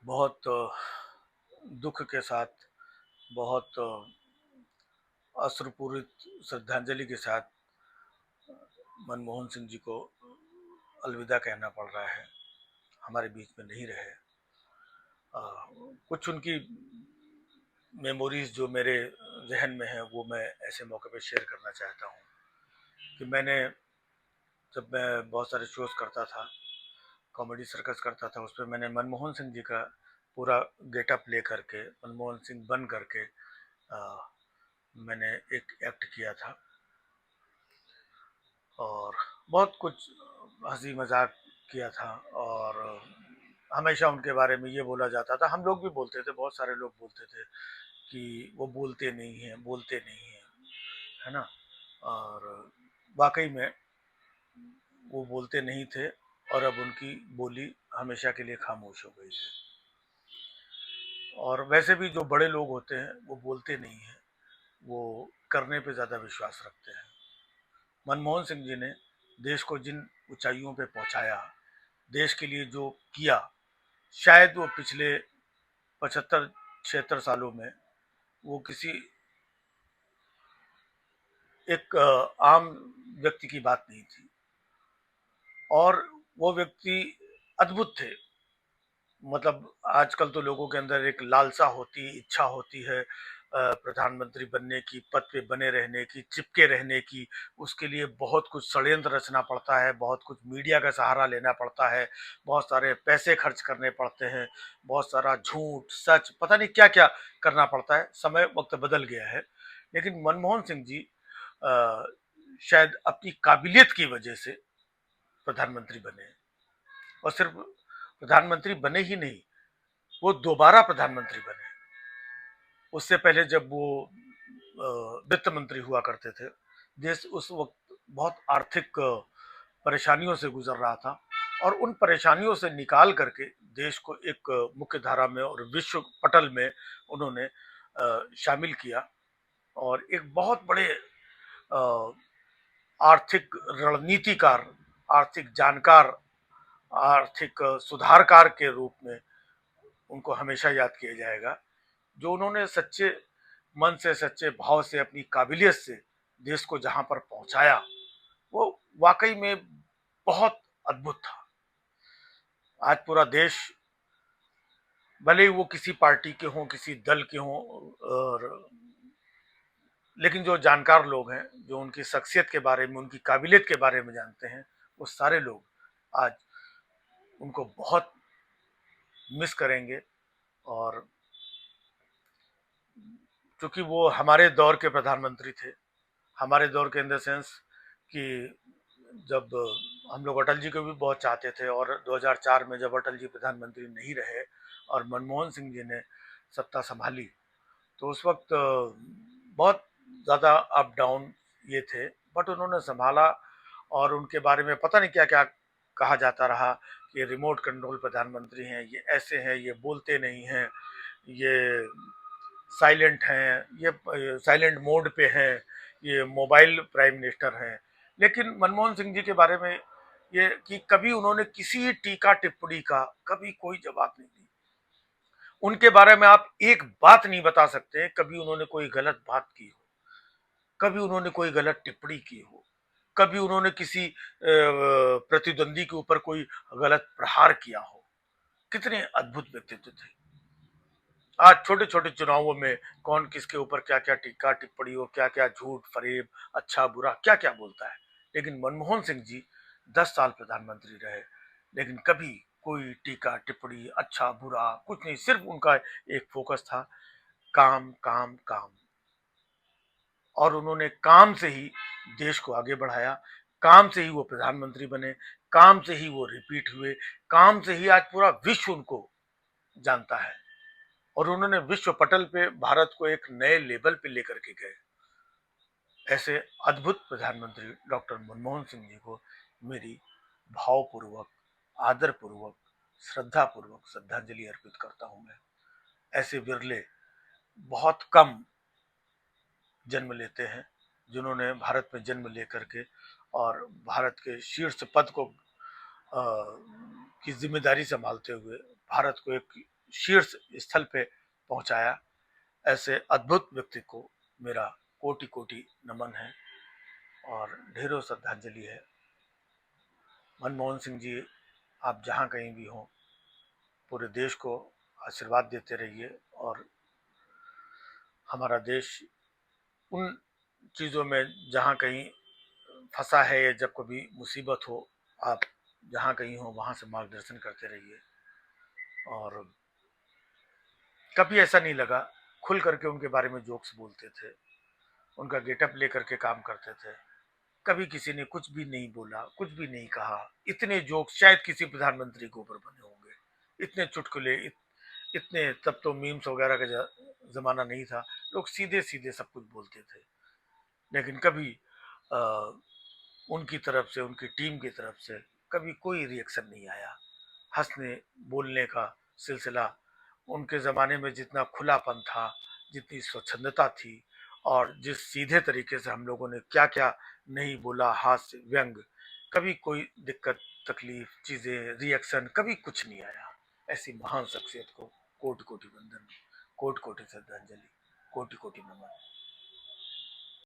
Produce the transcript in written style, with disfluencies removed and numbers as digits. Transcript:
बहुत दुख के साथ, बहुत अश्रुपूरित श्रद्धांजलि के साथ मनमोहन सिंह जी को अलविदा कहना पड़ रहा है। हमारे बीच में नहीं रहे। अ, कुछ उनकी मेमोरीज जो मेरे जहन में है वो मैं ऐसे मौके पे शेयर करना चाहता हूँ कि जब मैं बहुत सारे शोज करता था, कॉमेडी सर्कस करता था, उसमें मैंने मनमोहन सिंह जी का पूरा गेटअप ले करके, मनमोहन सिंह बन करके अ, मैंने एक एक्ट किया था और बहुत कुछ हंसी मजाक किया था। और हमेशा उनके बारे में ये बोला जाता था, हम लोग भी बोलते थे, बहुत सारे लोग बोलते थे कि वो बोलते नहीं हैं, बोलते नहीं हैं, है ना। और वाकई में वो बोलते नहीं थे और अब उनकी बोली हमेशा के लिए खामोश हो गई है। और वैसे भी जो बड़े लोग होते हैं वो बोलते नहीं हैं, वो करने पे ज़्यादा विश्वास रखते हैं। मनमोहन सिंह जी ने देश को जिन ऊंचाइयों पे पहुंचाया, देश के लिए जो किया, शायद वो पिछले 75-76 सालों में वो किसी एक आम व्यक्ति की बात नहीं थी। और वो व्यक्ति अद्भुत थे। मतलब आजकल तो लोगों के अंदर एक लालसा होती, इच्छा होती है प्रधानमंत्री बनने की, पद पे बने रहने की, चिपके रहने की। उसके लिए बहुत कुछ षड्यंत्र रचना पड़ता है, बहुत कुछ मीडिया का सहारा लेना पड़ता है, बहुत सारे पैसे खर्च करने पड़ते हैं, बहुत सारा झूठ सच पता नहीं क्या क्या करना पड़ता है। समय वक्त बदल गया है, लेकिन मनमोहन सिंह जी अ, शायद अपनी काबिलियत की वजह से प्रधानमंत्री बने। और सिर्फ प्रधानमंत्री बने ही नहीं, वो दोबारा प्रधानमंत्री बने। उससे पहले जब वो वित्त मंत्री हुआ करते थे, देश उस वक्त बहुत आर्थिक परेशानियों से गुजर रहा था और उन परेशानियों से निकाल करके देश को एक मुख्य धारा में और विश्व पटल में उन्होंने शामिल किया। और एक बहुत बड़े अ, आर्थिक रणनीतिकार, आर्थिक जानकार, आर्थिक सुधारकार के रूप में उनको हमेशा याद किया जाएगा। जो उन्होंने सच्चे मन से, सच्चे भाव से, अपनी काबिलियत से देश को जहां पर पहुंचाया, वो वाकई में बहुत अद्भुत था। आज पूरा देश, भले ही वो किसी पार्टी के हों, किसी दल के हों, और लेकिन जो जानकार लोग हैं, जो उनकी शख्सियत के बारे में, उनकी काबिलियत के बारे में जानते हैं, वो सारे लोग आज उनको बहुत मिस करेंगे। और चूंकि वो हमारे दौर के प्रधानमंत्री थे, हमारे दौर के इन द सेंस कि जब हम लोग अटल जी को भी बहुत चाहते थे, और 2004 में जब अटल जी प्रधानमंत्री नहीं रहे और मनमोहन सिंह जी ने सत्ता संभाली, तो उस वक्त बहुत ज़्यादा अप डाउन ये थे, बट उन्होंने संभाला। और उनके बारे में पता नहीं क्या क्या कहा जाता रहा कि रिमोट कंट्रोल प्रधानमंत्री हैं, ये ऐसे हैं, ये बोलते नहीं हैं, ये साइलेंट हैं, ये साइलेंट मोड पे हैं, ये मोबाइल प्राइम मिनिस्टर हैं। लेकिन मनमोहन सिंह जी के बारे में ये कि कभी उन्होंने किसी टीका टिप्पणी का कभी कोई जवाब नहीं दी। उनके बारे में आप एक बात नहीं बता सकते कभी उन्होंने कोई गलत बात की हो, कभी उन्होंने कोई गलत टिप्पणी की हो, कभी उन्होंने किसी प्रतिद्वंदी के ऊपर कोई गलत प्रहार किया हो। कितने अद्भुत व्यक्तित्व थे। आज छोटे छोटे चुनावों में कौन किसके ऊपर क्या क्या टीका टिप्पणी और क्या क्या झूठ फरेब, अच्छा बुरा क्या क्या बोलता है। लेकिन मनमोहन सिंह जी 10 साल प्रधानमंत्री रहे, लेकिन कभी कोई टीका टिप्पणी, अच्छा बुरा कुछ नहीं। सिर्फ उनका एक फोकस था, काम काम काम। और उन्होंने काम से ही देश को आगे बढ़ाया, काम से ही वो प्रधानमंत्री बने, काम से ही वो रिपीट हुए, काम से ही आज पूरा विश्व उनको जानता है। और उन्होंने विश्व पटल पे भारत को एक नए लेवल पे लेकर के गए। ऐसे अद्भुत प्रधानमंत्री डॉक्टर मनमोहन सिंह जी को मेरी भावपूर्वक, आदरपूर्वक, श्रद्धापूर्वक श्रद्धांजलि अर्पित करता हूं मैं। ऐसे विरले बहुत कम जन्म लेते हैं जिन्होंने भारत में जन्म लेकर के और भारत के शीर्ष पद को की जिम्मेदारी संभालते हुए भारत को एक शीर्ष स्थल पे पहुंचाया, ऐसे अद्भुत व्यक्ति को मेरा कोटि कोटि नमन है और ढेरों श्रद्धांजलि है। मनमोहन सिंह जी, आप जहाँ कहीं भी हों, पूरे देश को आशीर्वाद देते रहिए और हमारा देश उन चीज़ों में जहाँ कहीं फंसा है या जब कभी मुसीबत हो, आप जहाँ कहीं हो वहाँ से मार्गदर्शन करते रहिए। और कभी ऐसा नहीं लगा, खुल करके उनके बारे में जोक्स बोलते थे, उनका गेटअप लेकर के काम करते थे, कभी किसी ने कुछ भी नहीं बोला, कुछ भी नहीं कहा। इतने जोक्स शायद किसी प्रधानमंत्री के ऊपर बने होंगे, इतने चुटकुले, इतने, तब तो मीम्स वगैरह का जमाना नहीं था, लोग सीधे सीधे सब कुछ बोलते थे। लेकिन कभी आ, उनकी तरफ से, उनकी टीम की तरफ से कभी कोई रिएक्शन नहीं आया। हंसने बोलने का सिलसिला, उनके ज़माने में जितना खुलापन था, जितनी स्वच्छंदता थी, और जिस सीधे तरीके से हम लोगों ने क्या क्या नहीं बोला, हास्य व्यंग, कभी कोई दिक्कत तकलीफ चीज़ें रिएक्शन कभी कुछ नहीं आया। ऐसी महान शख्सियत को कोटि कोटि वंदन, कोटि कोटि श्रद्धांजलि, कोटि कोटि नमन।